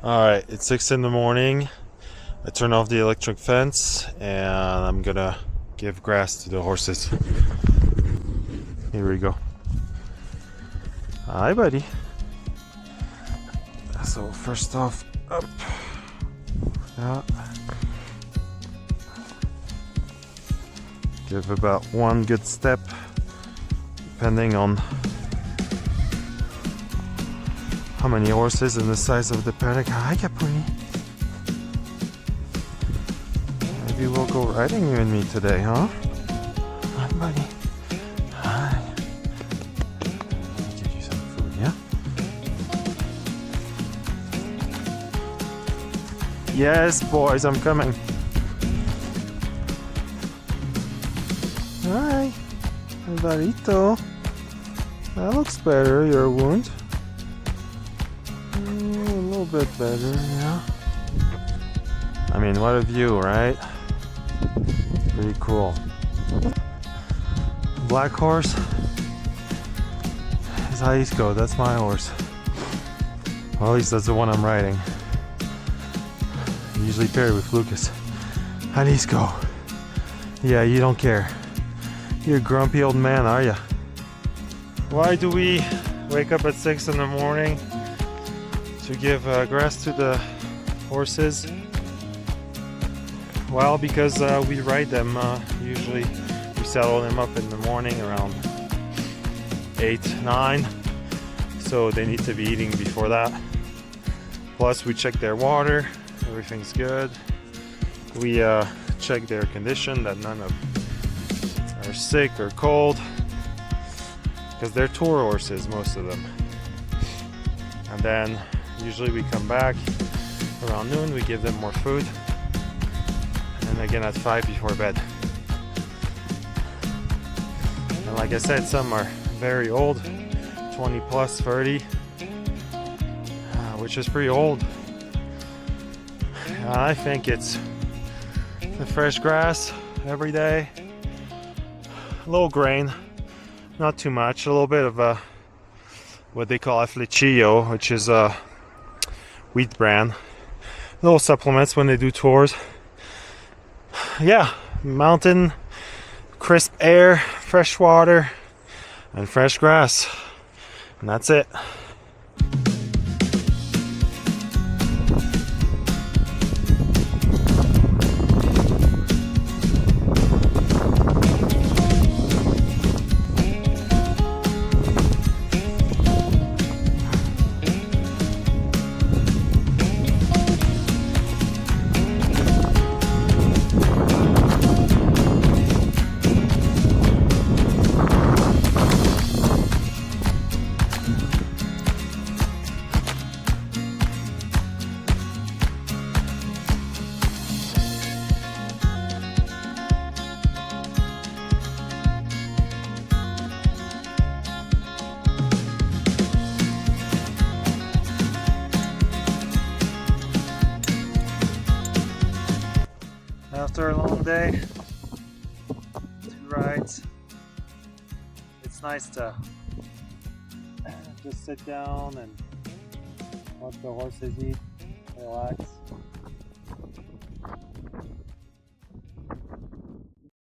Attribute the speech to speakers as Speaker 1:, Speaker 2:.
Speaker 1: Alright, it's 6 in the morning. I turn off the electric fence and I'm gonna give grass to the horses. Here we go. Hi, buddy. So first off, up. Yeah. Give about one good step, depending on how many horses and the size of the paddock. Hi, Capri. Maybe we'll go riding, you and me, today, huh? Hi, buddy. Hi. Let me get you some food, yeah? Yes, boys, I'm coming. Hi, Alvarito. That looks better, your wound. A little bit better, yeah. I mean, what a view, right? Pretty cool. Black horse is Jalisco, that's my horse. Well, at least that's the one I'm riding. Usually paired with Lucas. Jalisco. Yeah, you don't care. You're a grumpy old man, are ya? Why do we wake up at 6 in the morning to give grass to the horses? Well, because we ride them. Usually we saddle them up in the morning around 8, 9. So they need to be eating before that. Plus we check their water, everything's good. We check their condition, that none of are sick or cold, because they're tour horses, most of them. And then usually we come back around noon, we give them more food, and then again at 5 before bed. And like I said, some are very old, 20 plus, 30, which is pretty old. I think it's the fresh grass every day. A little grain, not too much. A little bit of what they call a flechillo, which is a wheat bran. Little supplements when they do tours. Yeah, mountain, crisp air, fresh water, and fresh grass. And that's it. After a long day, 2 rides, it's nice to just sit down and watch the horses eat, relax.